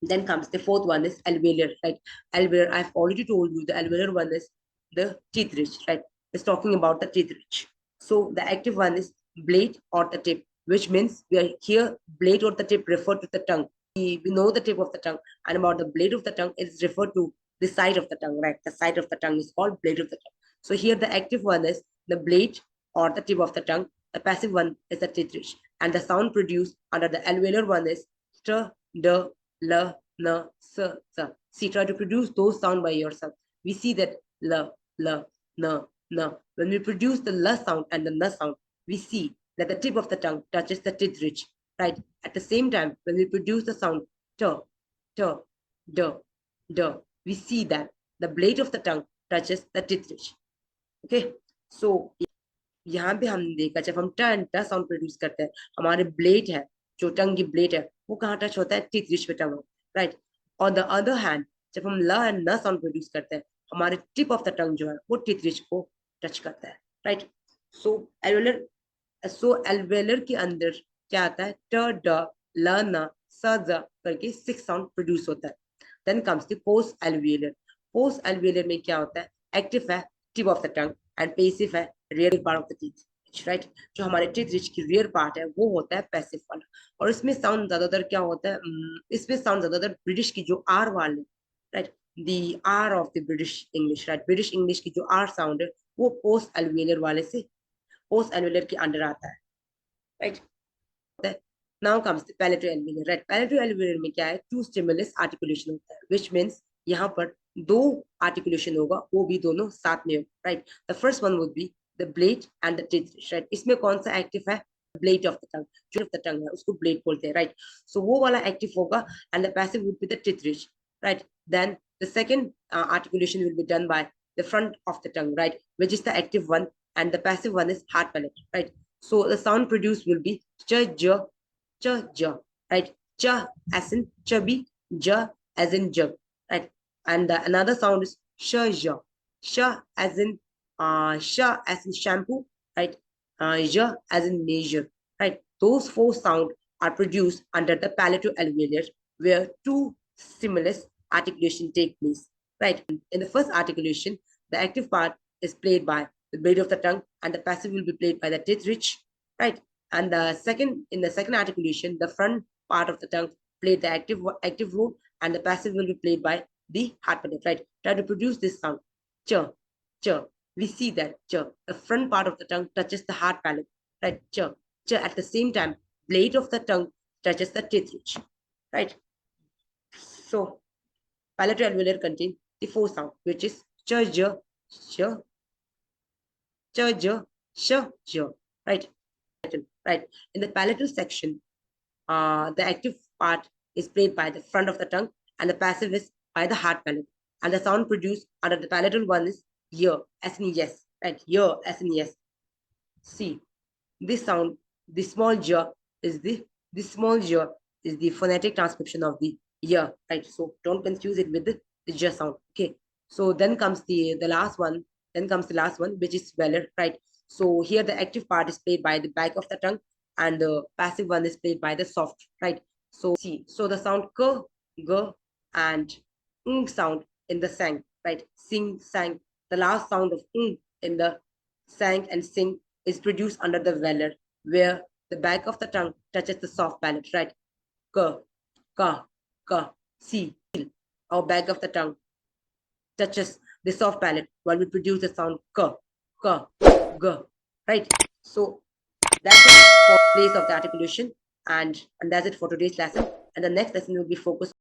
Then comes the fourth one is alveolar, right? Alveolar, I've already told you the alveolar one is the teeth ridge, right? It's talking about the teeth ridge. So the active one is blade or the tip, which means we are here blade or the tip refer to the tongue. We know the tip of the tongue, and about the blade of the tongue is referred to the side of the tongue, right? The side of the tongue is called blade of the tongue. So here the active one is the blade or the tip of the tongue. The passive one is the teeth ridge, and the sound produced under the alveolar one is st, d, l, n, s, z. See, try to produce those sound by yourself. We see that l, l, n, n. When we produce the l sound and the n sound, we see that the tip of the tongue touches the teeth ridge, right? At the same time, when we produce the sound t, t, d, d, we see that the blade of the tongue touches the teeth ridge. Okay, so यहाँ पे हमने देखा जब हम ट and ट sound produce करते हैं, हमारे ब्लेड है, जो टंग की ब्लेड है, वो कहाँ टच होता है? टीथ रिच पे tongue, right? On the other hand जब हम ल एंड न साउंड प्रोड्यूस करते हैं, हमारे टिप ऑफ द टंग जो है वो टीथ रिच को टच करता है, राइट? सो एल्वेलर के अंदर क्या आता है? ट, ड, ल, न, स, ज करके 6 साउंड प्रोड्यूस होता है. Then comes the post alveolar. Post alveolar में क्या होता है? एक्टिव है tip of the tongue and passive है rear part of the teeth, right? जो हमारे टीथ रिच की रियर पार्ट है वो होता है पैसिव वाला. और इसमें साउंड ज्यादातर क्या होता है? इसमें साउंड ज्यादातर ब्रिटिश की जो आर वाले, right, the R of the British English, right? British English की जो आर साउंड है वो पोस्ट एल्वेलर वाले से, पोस्ट एल्वेलर के अंडर आता है, right? Now comes the palato alveolar, right? Palato alveolar में क्या है? टू स्टिमुलस आर्टिकुलेशन होता है, व्हिच मींस यहाँ पर दो आर्टिकुलेशन होगा, वो भी दोनों साथ में होगा, right? The first one would be the blade and the teeth, right? इसमें कौन सा एक्टिव है? ब्लेड ऑफ द टंग, जो ऑफ द टंग है उसको ब्लेड बोलते हैं, राइट? सो वो वाला एक्टिव होगा and the passive would be the teeth ridge, right? Then the second articulation will be done by the front of the tongue, right, which is the active one, and the passive one is hard palate, right? So the sound produced will be ch, j, ch, j, right? Ch as in chubby, j as in jug, right? And another sound is sh, j, sh sh as in shampoo, right? J as in measure, right? Those four sound are produced under the palato-alveolar, where two stimulus articulation take place, right? In the first articulation, the active part is played by the blade of the tongue, and the passive will be played by the teeth ridge, right? And in the second articulation, the front part of the tongue played the active role, and the passive will be played by the hard palate, right? Try to produce this sound, ch, ch. We see that ch, the front part of the tongue touches the hard palate, right? Ch, ch. At the same time, blade of the tongue touches the teeth ridge, right? So palato-alveolar contain the four sound, which is ch, j, ch, ch, j, sh, j, right? Right. In the palatal section, the active part is played by the front of the tongue, and the passive is by the hard palate. And the sound produced under the palatal one is year, as in yes, right? Year, as in yes. See, this sound, the small j is the small j is the phonetic transcription of the year, right? So don't confuse it with the j sound. Okay. So then comes the last one. Then comes the last one, which is velar, right? So here the active part is played by the back of the tongue, and the passive one is played by the soft, right? So see, so the sound k, g, and ng sound in the sang, right? Sing, sang. The last sound of ng in the sang and sing is produced under the velar, where the back of the tongue touches the soft palate, right? K, ka, ka. See, our back of the tongue touches the soft palate while we produce the sound k, ka, g, right? So that's it for place of the articulation, and that's it for today's lesson. And the next lesson will be focused